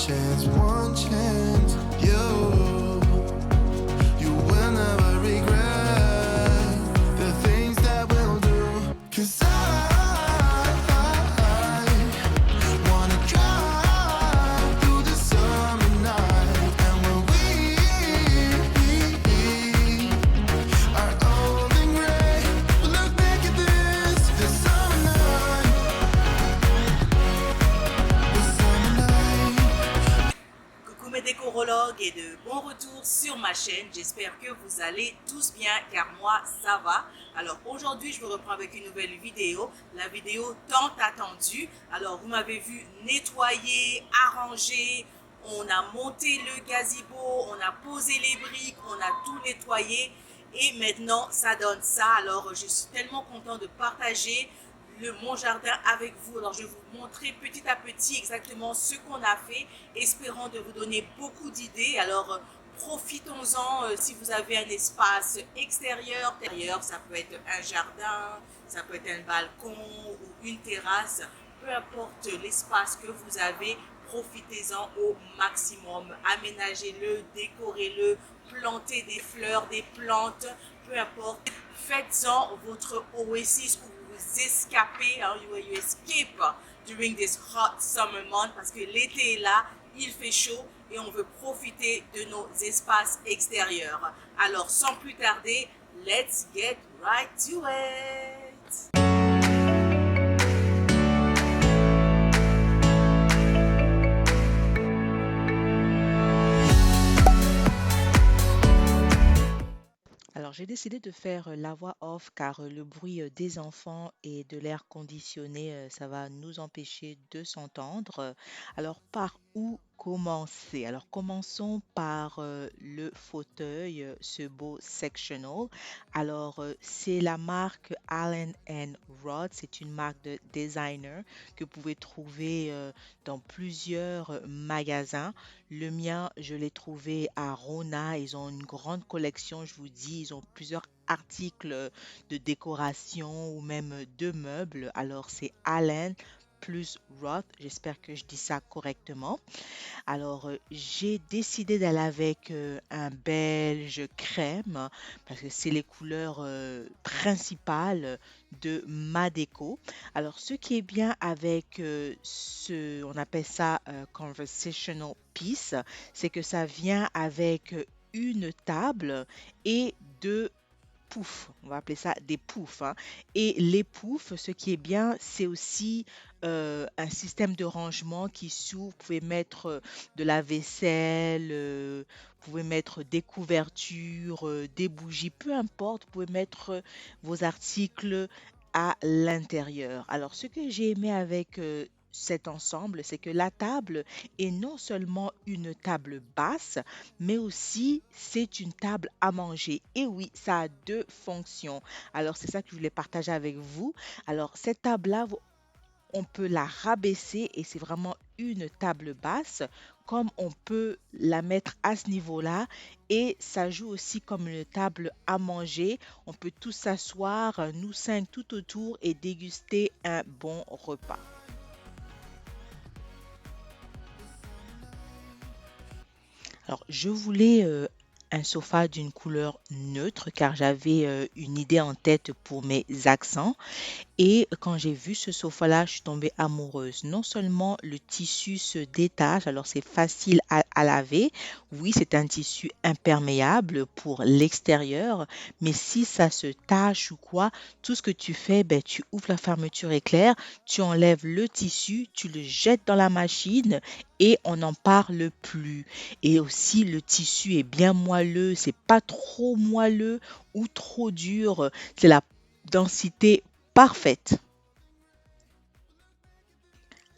one chance. You will never regret the things that we'll do. 'Cause I wanna drive through the summer night, and when we are old and gray, we'll look back at this summer night, the summer night. Coucou mes décorologues et de bon retour sur ma chaîne. J'espère que vous allez tous bien car moi ça va. Alors aujourd'hui je vous reprends avec une nouvelle vidéo, la vidéo tant attendue. Alors vous m'avez vu nettoyer, arranger, on a monté le gazebo, on a posé les briques, on a tout nettoyé et maintenant ça donne ça. Alors je suis tellement content de partager mon jardin avec vous. Alors je vais vous montrer petit à petit exactement ce qu'on a fait, espérant de vous donner beaucoup d'idées. Alors profitons-en si vous avez un espace extérieur, ça peut être un jardin, ça peut être un balcon ou une terrasse, peu importe l'espace que vous avez, profitez-en au maximum, aménagez-le, décorez-le, plantez des fleurs, des plantes, peu importe, faites-en votre oasis où vous escapez, hein, you escape during this hot summer month parce que l'été est là, il fait chaud et on veut profiter de nos espaces extérieurs. Alors sans plus tarder, let's get right to it. Alors, j'ai décidé de faire la voix off car le bruit des enfants et de l'air conditionné, ça va nous empêcher de s'entendre. Alors, par où commencer? Alors, commençons par le fauteuil, ce beau sectional. Alors, c'est la marque Allen Rod. C'est une marque de designer que vous pouvez trouver dans plusieurs magasins. Le mien, je l'ai trouvé à Rona. Ils ont une grande collection, je vous dis. Ils ont plusieurs articles de décoration ou même de meubles. Alors, c'est Allen plus Roth. J'espère que je dis ça correctement. Alors, j'ai décidé d'aller avec un beige crème parce que c'est les couleurs principales de ma déco. Alors, ce qui est bien avec on appelle ça conversational piece, c'est que ça vient avec une table et deux poufs. On va appeler ça des poufs, hein. Et les poufs, ce qui est bien, c'est aussi un système de rangement qui s'ouvre. Vous pouvez mettre de la vaisselle, vous pouvez mettre des couvertures, des bougies, peu importe. Vous pouvez mettre vos articles à l'intérieur. Alors, ce que j'ai aimé avec cet ensemble, c'est que la table est non seulement une table basse, mais aussi c'est une table à manger. Et oui, ça a deux fonctions. Alors, c'est ça que je voulais partager avec vous. Alors, cette table-là, on peut la rabaisser et c'est vraiment une table basse, comme on peut la mettre à ce niveau-là et ça joue aussi comme une table à manger. On peut tous s'asseoir, nous cinq tout autour et déguster un bon repas. Alors, je voulais un sofa d'une couleur neutre car j'avais une idée en tête pour mes accents. Et quand j'ai vu ce sofa-là, je suis tombée amoureuse. Non seulement le tissu se détache, alors c'est facile à laver. Oui, c'est un tissu imperméable pour l'extérieur, mais si ça se tache ou quoi, tout ce que tu fais, ben, tu ouvres la fermeture éclair, tu enlèves le tissu, tu le jettes dans la machine et on n'en parle plus. Et aussi, le tissu est bien moelleux, c'est pas trop moelleux ou trop dur. C'est la densité parfaite.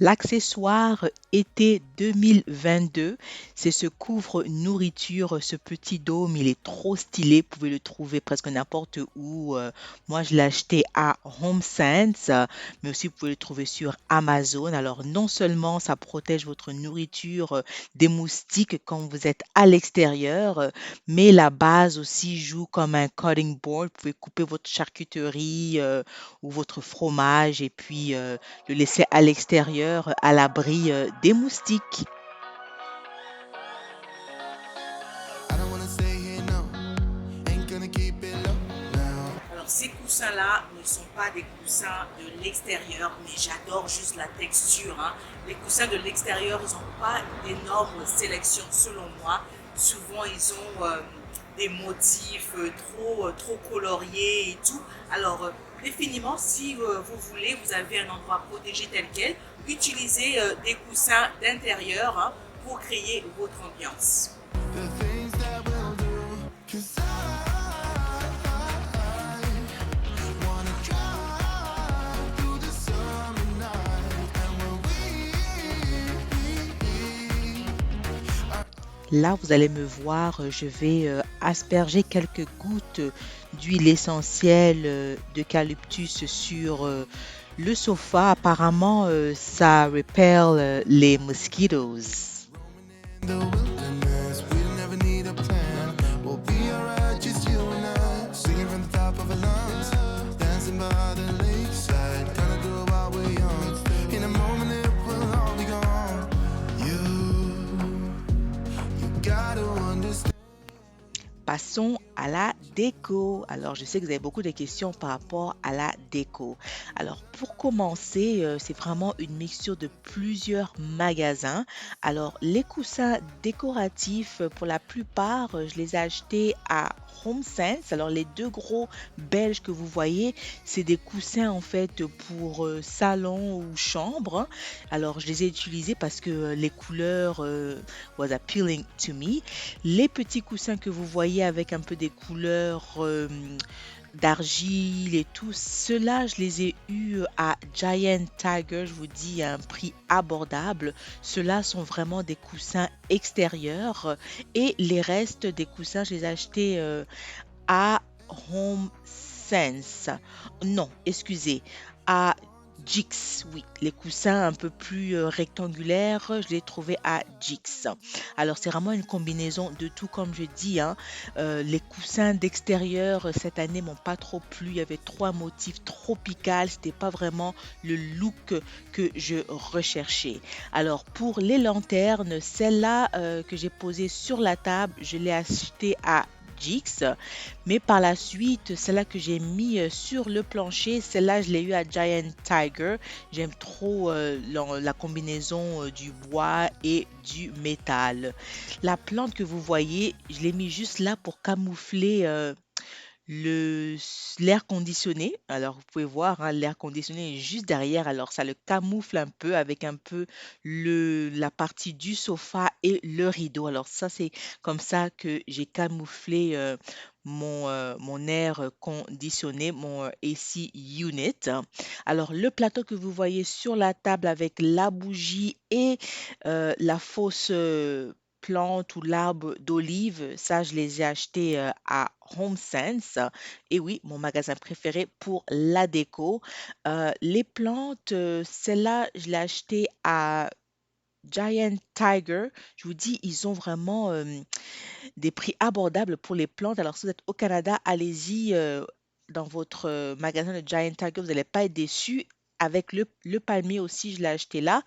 L'accessoire été 2022, c'est ce couvre-nourriture, ce petit dôme, il est trop stylé, vous pouvez le trouver presque n'importe où. Moi, je l'ai acheté à HomeSense, mais aussi vous pouvez le trouver sur Amazon. Alors, non seulement ça protège votre nourriture des moustiques quand vous êtes à l'extérieur, mais la base aussi joue comme un cutting board. Vous pouvez couper votre charcuterie ou votre fromage et puis le laisser à l'extérieur à l'abri des moustiques. ces coussins-là ne sont pas des coussins de l'extérieur, mais j'adore juste la texture, hein. Les coussins de l'extérieur, ils n'ont pas d'énormes sélections selon moi. Souvent, ils ont des motifs trop coloriés et tout. Alors, définitivement, si vous voulez, vous avez un endroit protégé tel quel, utilisez des coussins d'intérieur, hein, pour créer votre ambiance. the things that we'll do. 'Cause I wanna drive through the summer night. And when Là, vous allez me voir, je vais asperger quelques gouttes d'huile essentielle d'eucalyptus sur le sofa. Apparemment, ça repelle les mosquitoes. the wilderness, we never need a plan. We'll be alright, just you and I. Singing from the top of our lungs, dancing by the lakeside. Gonna do it while we're young. In a moment it will all be gone. You gotta understand. Passons à la déco. Alors, je sais que vous avez beaucoup de questions par rapport à la déco. Alors, pour commencer, c'est vraiment une mixture de plusieurs magasins. Alors, les coussins décoratifs, pour la plupart, je les ai achetés à HomeSense. Alors, les deux gros belges que vous voyez, c'est des coussins en fait pour salon ou chambre. Alors, je les ai utilisés parce que les couleurs was appealing to me. Les petits coussins que vous voyez avec un peu des couleurs d'argile et tout, ceux-là, je les ai eus à Giant Tiger, je vous dis, à un prix abordable. Ceux-là sont vraiment des coussins extérieurs et les restes des coussins, je les ai achetés à Home Sense. Non, excusez, à Jix, oui, les coussins un peu plus rectangulaires, je les trouvais à Jix. Alors c'est vraiment une combinaison de tout, comme je dis, hein. Les coussins d'extérieur cette année m'ont pas trop plu. Il y avait trois motifs tropicaux, c'était pas vraiment le look que je recherchais. Alors pour les lanternes, celle-là que j'ai posée sur la table, je l'ai achetée à Jix, mais par la suite, celle-là que j'ai mis sur le plancher, celle-là, je l'ai eu à Giant Tiger. J'aime trop la combinaison du bois et du métal. La plante que vous voyez, je l'ai mis juste là pour camoufler l'air conditionné. Alors, vous pouvez voir, hein, l'air conditionné est juste derrière. Alors, ça le camoufle un peu avec un peu la partie du sofa et le rideau. Alors, ça, c'est comme ça que j'ai camouflé mon air conditionné, mon AC unit. Alors, le plateau que vous voyez sur la table avec la bougie et la fausse plante ou l'arbre d'olive, ça, je les ai achetés à HomeSense. Et oui, mon magasin préféré pour la déco. Les plantes, celle-là, je l'ai acheté à Giant Tiger. Je vous dis, ils ont vraiment des prix abordables pour les plantes. Alors, si vous êtes au Canada, allez-y dans votre magasin de Giant Tiger, vous n'allez pas être déçus. Avec le palmier aussi, je l'ai acheté là.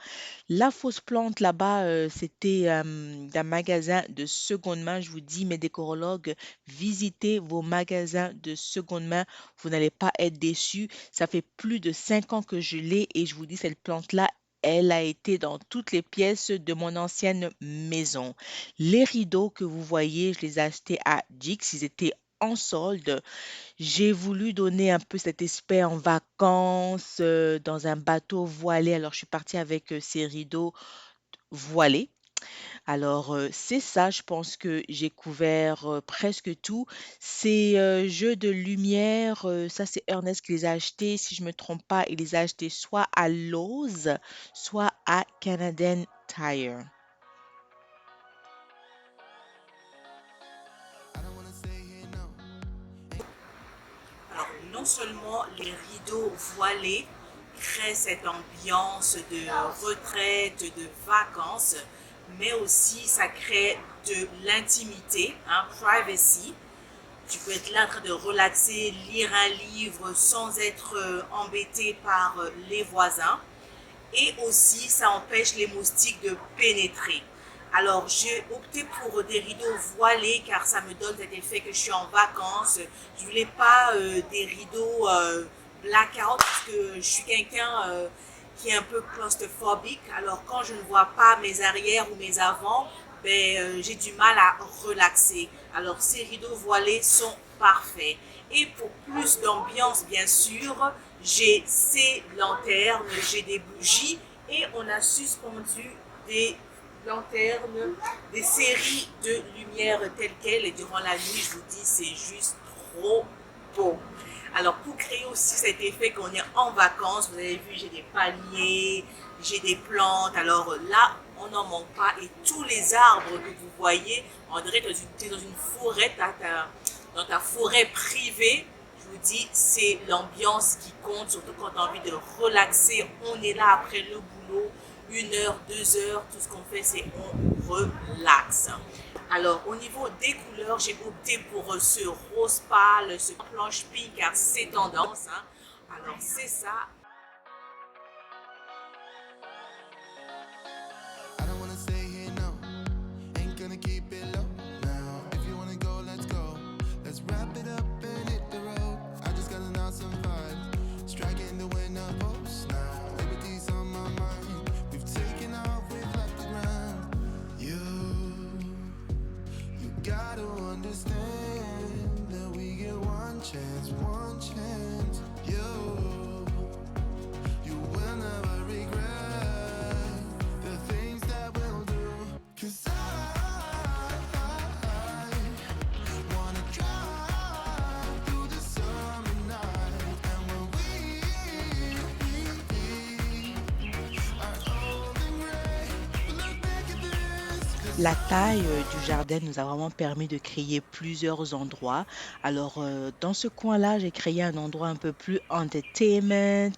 La fausse plante là-bas, c'était d'un magasin de seconde main. Je vous dis, mes décorologues, visitez vos magasins de seconde main. Vous n'allez pas être déçus. Ça fait plus de 5 ans que je l'ai et je vous dis, cette plante-là, elle a été dans toutes les pièces de mon ancienne maison. Les rideaux que vous voyez, je les ai achetés à Jix. Ils étaient en solde. J'ai voulu donner un peu cet aspect en vacances, dans un bateau voilé. Alors, je suis partie avec ces rideaux voilés. Alors, c'est ça, je pense que j'ai couvert presque tout. Ces jeux de lumière, ça, c'est Ernest qui les a achetés. Si je ne me trompe pas, il les a achetés soit à Lowe's, soit à Canadian Tire. Alors, non seulement les rideaux voilés créent cette ambiance de retraite, de vacances, mais aussi ça crée de l'intimité, hein, privacy. Tu peux être là en train de relaxer, lire un livre sans être embêté par les voisins. Et aussi, ça empêche les moustiques de pénétrer. Alors, j'ai opté pour des rideaux voilés car ça me donne cet effet que je suis en vacances. Je voulais pas des rideaux blackout parce que je suis quelqu'un qui est un peu claustrophobique. Alors, quand je ne vois pas mes arrières ou mes avants, j'ai du mal à relaxer. Alors, ces rideaux voilés sont parfaits. Et pour plus d'ambiance, bien sûr, j'ai ces lanternes, j'ai des bougies et on a suspendu des lanternes, des séries de lumière telles quelles. Et durant la nuit, je vous dis, c'est juste trop beau. Alors, pour créer aussi cet effet qu'on est en vacances, vous avez vu, j'ai des palmiers, j'ai des plantes. Alors là, on n'en manque pas. Et tous les arbres que vous voyez, on dirait que tu es dans une forêt, dans ta forêt privée. Je vous dis, c'est l'ambiance qui compte, surtout quand tu as envie de relaxer. On est là après le boulot, 1 heure, 2 heures, tout ce qu'on fait, c'est on relaxe. Alors, au niveau des couleurs, j'ai opté pour ce rose pâle, ce planche pink, car c'est tendance. Hein. Alors, c'est ça. I don't wanna stay here, no. Ain't gonna keep it low now. If you wanna go, let's go. Let's wrap it up and hit the road. I just got an awesome vibe. Striking the winner post now. Liberty's on my mind. We've taken off, we've left the ground. You gotta understand that we get one chance, one chance. You will never regret the things that we'll do. 'Cause I wanna drive through the summer night. And when we are old and gray, look back at this. La taille du jardin nous a vraiment permis de créer plusieurs endroits. Alors, dans ce coin-là, j'ai créé un endroit un peu plus entertainment,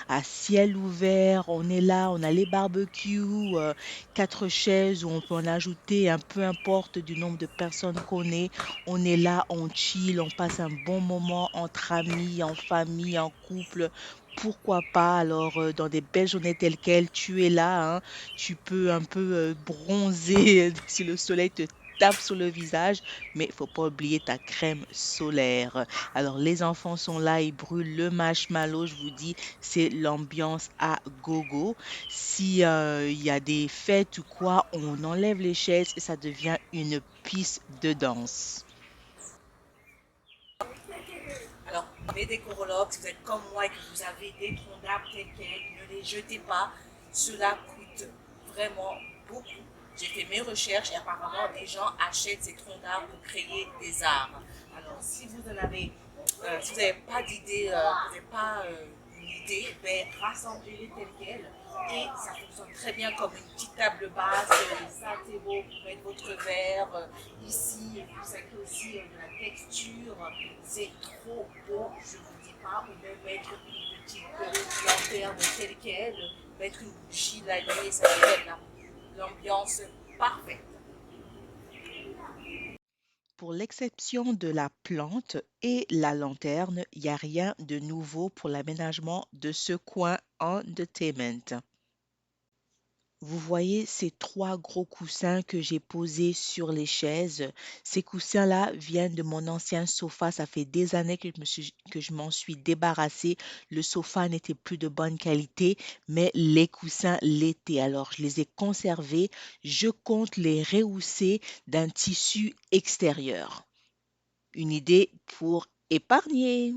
à ciel ouvert. On est là, on a les barbecues, 4 chaises où on peut en ajouter, peu importe du nombre de personnes qu'on est. On est là, on chill, on passe un bon moment entre amis, en famille, en couple. Pourquoi pas? Alors, dans des belles journées telles quelles, tu es là, hein, tu peux un peu bronzer si le soleil te tape sur le visage, mais il faut pas oublier ta crème solaire. Alors, les enfants sont là, ils brûlent le marshmallow, je vous dis, c'est l'ambiance à gogo. Si il y a des fêtes ou quoi, on enlève les chaises et ça devient une piste de danse. Alors, mes décorologues, si vous êtes comme moi et que vous avez des troncs d'arbres tels quels, ne les jetez pas. Cela coûte vraiment beaucoup. J'ai fait mes recherches et apparemment des gens achètent ces troncs d'arbres pour créer des arbres. Alors, si vous en avez, si vous n'avez pas d'idée, vous n'avez pas une idée, rassemblez-les tels quels. Et ça fonctionne très bien comme une petite table basse, ça c'est beau pour mettre votre verre ici, vous savez aussi de la texture, c'est trop beau, je ne vous dis pas, ou même mettre une petite lanterne telle quelle, mettre une bougie la nuit, ça fait l'ambiance parfaite. Pour l'exception de la plante et la lanterne, il n'y a rien de nouveau pour l'aménagement de ce coin entertainment. Vous voyez ces 3 gros coussins que j'ai posés sur les chaises. Ces coussins-là viennent de mon ancien sofa. Ça fait des années que je m'en suis débarrassée. Le sofa n'était plus de bonne qualité, mais les coussins l'étaient. Alors, je les ai conservés. Je compte les rehausser d'un tissu extérieur. Une idée pour épargner.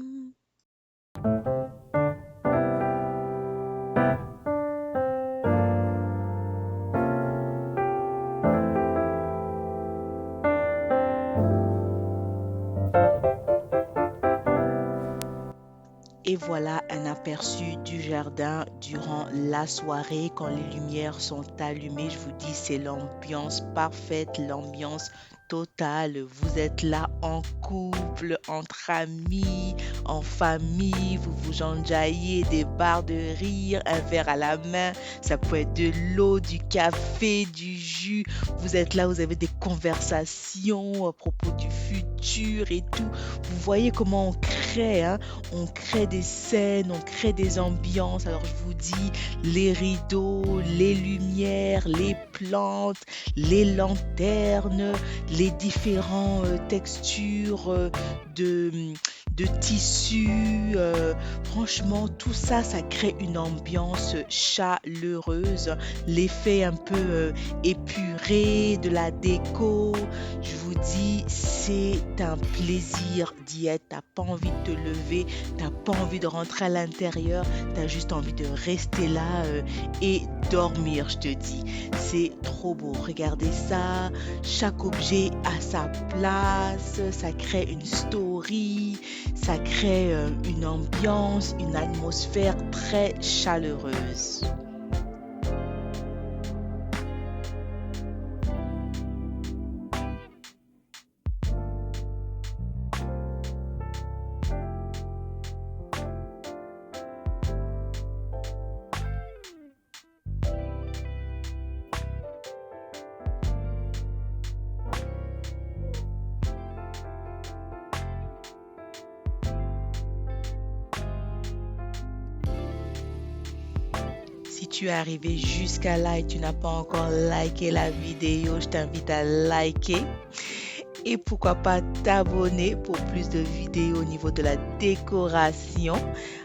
Et voilà un aperçu du jardin durant la soirée quand les lumières sont allumées. Je vous dis, c'est l'ambiance parfaite, l'ambiance totale. Vous êtes là en couple, entre amis, en famille, vous vous enjaillez des barres de rire, un verre à la main. Ça peut être de l'eau, du café, du jus. Vous êtes là, vous avez des conversations à propos du futur et tout. Vous voyez comment on crée, hein? On crée des scènes, on crée des ambiances. Alors je vous dis, les rideaux, les lumières, les plantes, les lanternes, les différentes textures de, de tissus. Franchement, tout ça, ça crée une ambiance chaleureuse. L'effet un peu épuré de la déco. Je vous dis, c'est un plaisir d'y être. T'as pas envie de te lever, t'as pas envie de rentrer à l'intérieur, t'as juste envie de rester là et dormir, je te dis. C'est trop beau. Regardez ça. Chaque objet a sa place. Ça crée une story. Ça crée une ambiance, une atmosphère très chaleureuse. Si tu es arrivé jusqu'à là et tu n'as pas encore liké la vidéo, je t'invite à liker et pourquoi pas t'abonner pour plus de vidéos au niveau de la décoration.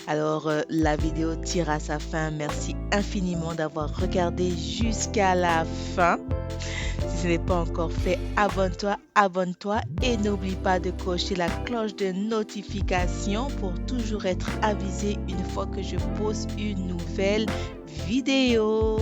Alors, la vidéo tire à sa fin. Merci infiniment d'avoir regardé jusqu'à la fin. Si ce n'est pas encore fait, abonne-toi et n'oublie pas de cocher la cloche de notification pour toujours être avisé une fois que je pose une nouvelle vidéo.